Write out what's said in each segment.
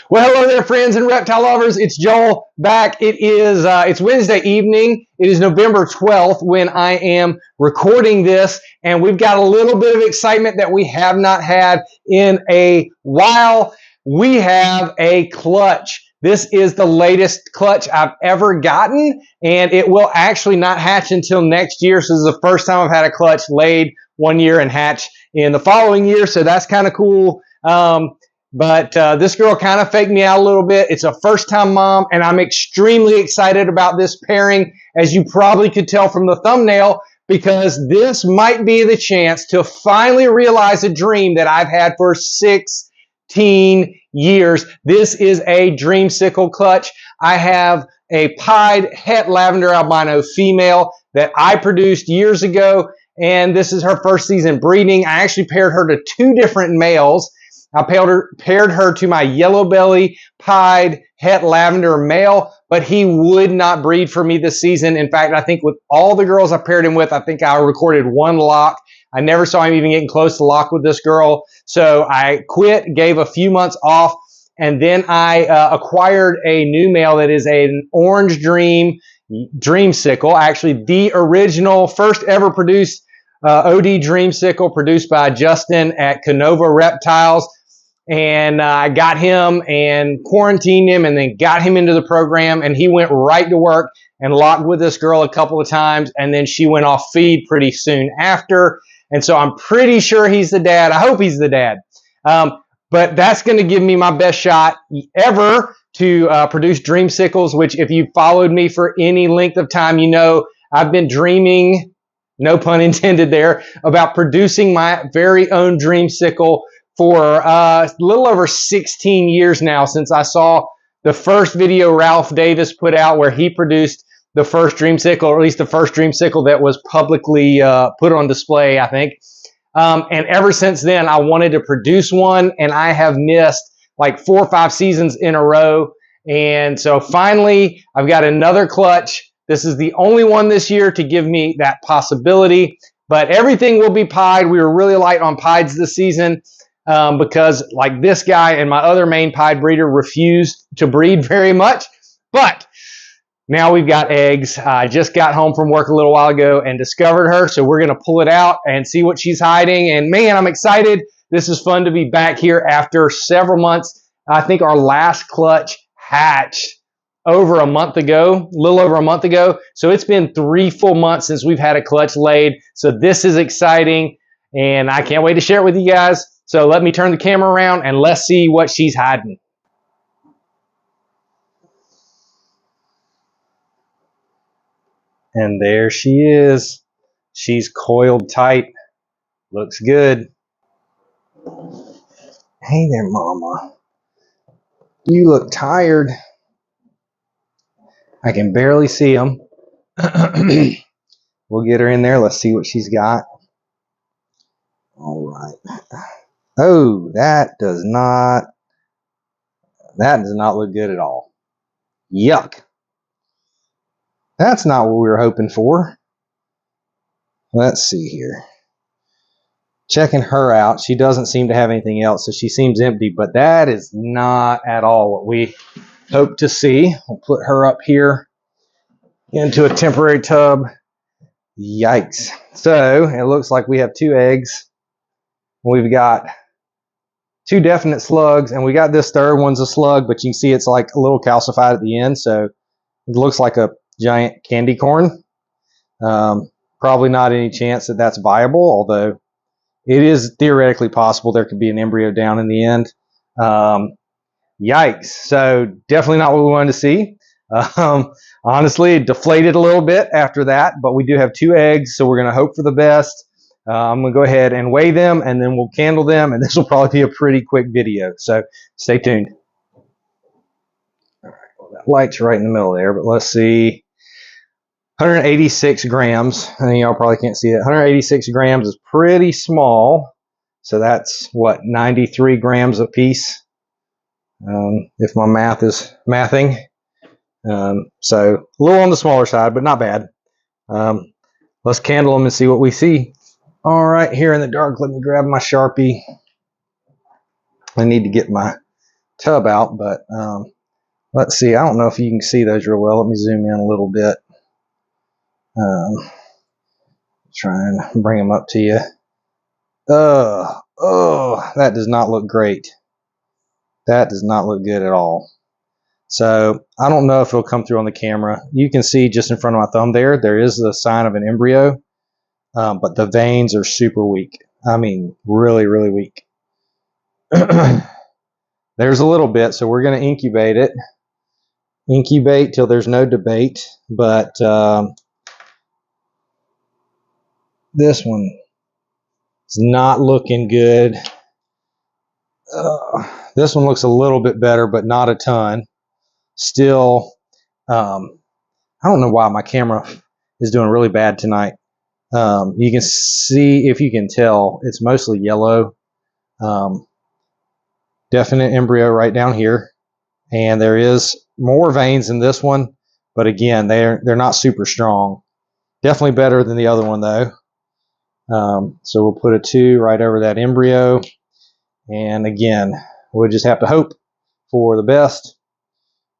Well, hello there, friends and reptile lovers. It's Joel back. It's Wednesday evening. It is November 12th when I am recording this, and we've got a little bit of excitement that we have not had in a while. We have a clutch. This is the latest clutch I've ever gotten, and it will actually not hatch until next year. So this is the first time I've had a clutch laid 1 year and hatch in the following year. So that's kind of cool. But this girl kind of faked me out a little bit. It's a first-time mom, and I'm extremely excited about this pairing, as you probably could tell from the thumbnail, because this might be the chance to finally realize a dream that I've had for 16 years. This is a dreamsicle clutch. I have a pied het lavender albino female that I produced years ago, and this is her first season breeding. I actually paired her to two different males. I paired her to my yellow belly pied het lavender male, but he would not breed for me this season. In fact, I think with all the girls I paired him with, I think I recorded one lock. I never saw him even getting close to lock with this girl. So I quit, gave a few months off, and then I acquired a new male that is an orange dreamsicle, actually the original first ever produced OD dreamsicle produced by Justin at Canova Reptiles. And I got him and quarantined him and then got him into the program, and he went right to work and locked with this girl a couple of times, and then she went off feed pretty soon after. And so I'm pretty sure he's the dad. I hope he's the dad. But that's going to give me my best shot ever to produce dreamsicles, which if you followed me for any length of time, you know I've been dreaming, no pun intended there, about producing my very own dreamsicle for a little over 16 years now, since I saw the first video Ralph Davis put out where he produced the first dreamsicle, or at least the first dreamsicle that was publicly put on display, I think. And ever since then, I wanted to produce one, and I have missed like 4 or 5 seasons in a row. And so finally, I've got another clutch. This is the only one this year to give me that possibility, but everything will be pied. We were really light on pieds this season. Because like this guy and my other main pied breeder refused to breed very much. But now we've got eggs. I just got home from work a little while ago and discovered her. So we're going to pull it out and see what she's hiding. And man, I'm excited. This is fun to be back here after several months. I think our last clutch hatched over a month ago, a little over a month ago. So it's been 3 full months since we've had a clutch laid. So this is exciting, and I can't wait to share it with you guys. So let me turn the camera around and let's see what she's hiding. And there she is. She's coiled tight. Looks good. Hey there, mama. You look tired. I can barely see them. We'll get her in there. Let's see what she's got. All right. Oh, that does not look good at all. Yuck. That's not what we were hoping for. Let's see here. Checking her out. She doesn't seem to have anything else, so she seems empty, but that is not at all what we hope to see. We'll put her up here into a temporary tub. Yikes. So it looks like we have 2 eggs. We've got 2 definite slugs, and we got this third one's a slug, but you can see it's like a little calcified at the end, so it looks like a giant candy corn. Probably not any chance that that's viable, although it is theoretically possible there could be an embryo down in the end. Yikes. So definitely not what we wanted to see. Honestly, it deflated a little bit after that, but we do have 2 eggs, so we're going to hope for the best. I'm going to go ahead and weigh them, and then we'll candle them, and this will probably be a pretty quick video, so stay tuned. All right, well, that light's right in the middle there, but let's see. 186 grams. I think y'all probably can't see that. 186 grams is pretty small, so that's, what, 93 grams a piece, if my math is mathing. So a little on the smaller side, but not bad. Let's candle them and see what we see. All right, here in the dark, let me grab my Sharpie. I need to get my tub out, but let's see. I don't know if you can see those real well. Let me zoom in a little bit. Try and bring them up to you. Oh, that does not look great. That does not look good at all. So I don't know if it'll come through on the camera. You can see just in front of my thumb there is the sign of an embryo, but the veins are super weak. I mean, really, really weak. There's a little bit, so we're going to incubate it. Incubate till there's no debate, but this one is not looking good. This one looks a little bit better, but not a ton. Still, I don't know why my camera is doing really bad tonight. You can see, if you can tell, it's mostly yellow. Definite embryo right down here. And there is more veins in this one, but again, they're not super strong. Definitely better than the other one, though. So we'll put a 2 right over that embryo. And again, we'll just have to hope for the best.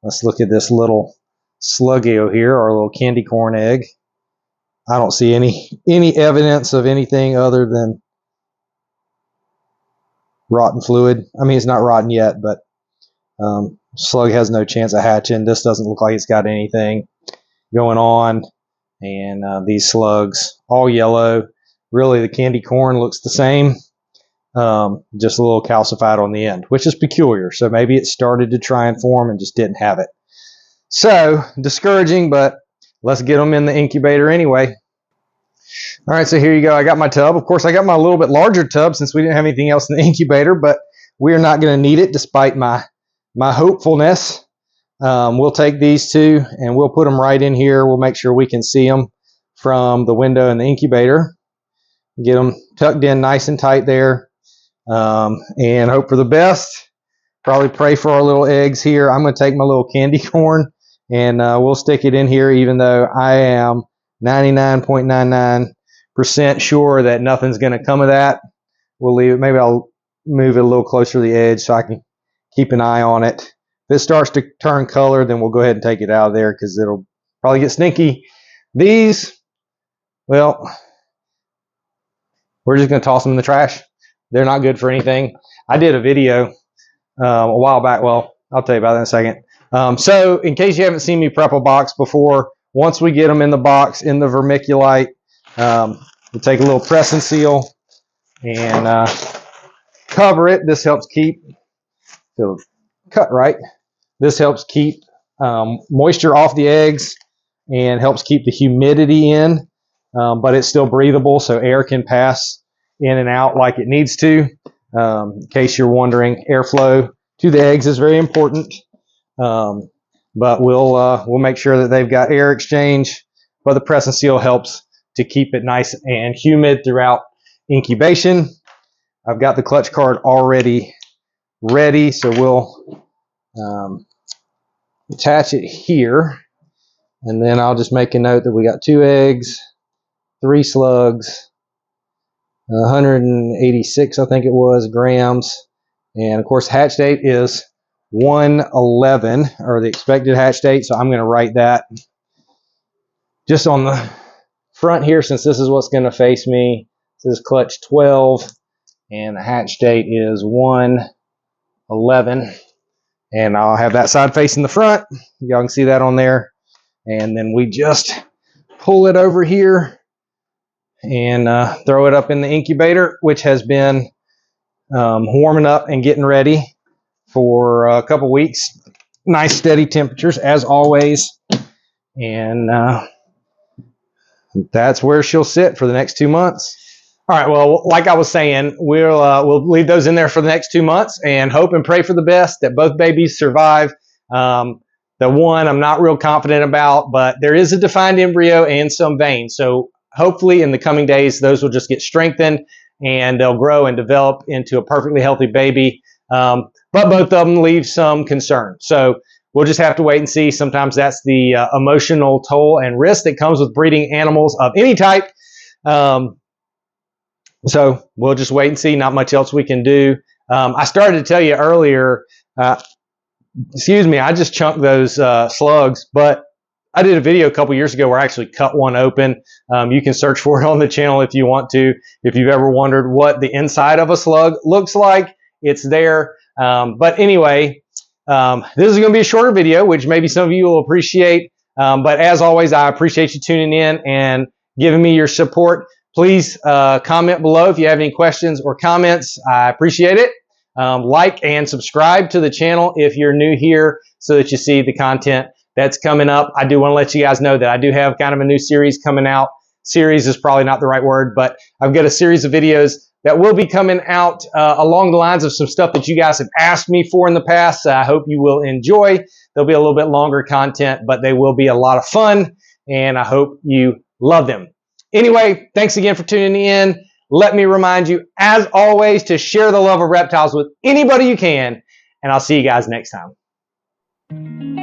Let's look at this little sluggio here, our little candy corn egg. I don't see any evidence of anything other than rotten fluid. I mean, it's not rotten yet, but slug has no chance of hatching. This doesn't look like it's got anything going on. And these slugs, all yellow. Really, the candy corn looks the same, just a little calcified on the end, which is peculiar. So maybe it started to try and form and just didn't have it. So discouraging, but let's get them in the incubator anyway. All right, so here you go. I got my tub. Of course, I got my little bit larger tub since we didn't have anything else in the incubator, but we're not going to need it despite my hopefulness. We'll take these two and we'll put them right in here. We'll make sure we can see them from the window in the incubator. Get them tucked in nice and tight there, and hope for the best. Probably pray for our little eggs here. I'm going to take my little candy corn and we'll stick it in here, even though I am 99.99% sure that nothing's going to come of that. We'll leave it. Maybe I'll move it a little closer to the edge so I can keep an eye on it. If it starts to turn color, then we'll go ahead and take it out of there because it'll probably get stinky. These, well, we're just going to toss them in the trash. They're not good for anything. I did a video a while back. Well, I'll tell you about that in a second. So in case you haven't seen me prep a box before, once we get them in the box, in the vermiculite, we'll take a little press and seal and cover it. This helps keep, it'll cut right. This helps keep moisture off the eggs and helps keep the humidity in, but it's still breathable, so air can pass in and out like it needs to. In case you're wondering, airflow to the eggs is very important, but we'll make sure that they've got air exchange. But the press and seal helps to keep it nice and humid throughout incubation. I've got the clutch card already ready, so we'll attach it here, and then I'll just make a note that we got 2 eggs, 3 slugs, 186, I think it was, grams, and of course hatch date is 1/11, or the expected hatch date, so I'm going to write that just on the front here, since this is what's going to face me. This is clutch 12, and the hatch date is 1/11, and I'll have that side facing the front. Y'all can see that on there, and then we just pull it over here and throw it up in the incubator, which has been warming up and getting ready for a couple weeks. Nice steady temperatures as always, and that's where she'll sit for the next 2 months. All right, well, like I was saying, we'll leave those in there for the next 2 months and hope and pray for the best that both babies survive. The one I'm not real confident about, but there is a defined embryo and some veins. So hopefully in the coming days, those will just get strengthened and they'll grow and develop into a perfectly healthy baby. But both of them leave some concern. So we'll just have to wait and see. Sometimes that's the emotional toll and risk that comes with breeding animals of any type. So we'll just wait and see. Not much else we can do. I started to tell you earlier Excuse me, I just chunked those slugs, but I did a video a couple years ago where I actually cut one open. You can search for it on the channel if you want to. If you've ever wondered what the inside of a slug looks like, it's there. But anyway, this is going to be a shorter video, which maybe some of you will appreciate. But as always, I appreciate you tuning in and giving me your support. Please comment below if you have any questions or comments. I appreciate it. Like and subscribe to the channel if you're new here so that you see the content that's coming up. I do want to let you guys know that I do have kind of a new series coming out. Series is probably not the right word, but I've got a series of videos that will be coming out along the lines of some stuff that you guys have asked me for in the past. I hope you will enjoy. There'll be a little bit longer content, but they will be a lot of fun, and I hope you love them. Anyway, thanks again for tuning in. Let me remind you, as always, to share the love of reptiles with anybody you can, and I'll see you guys next time.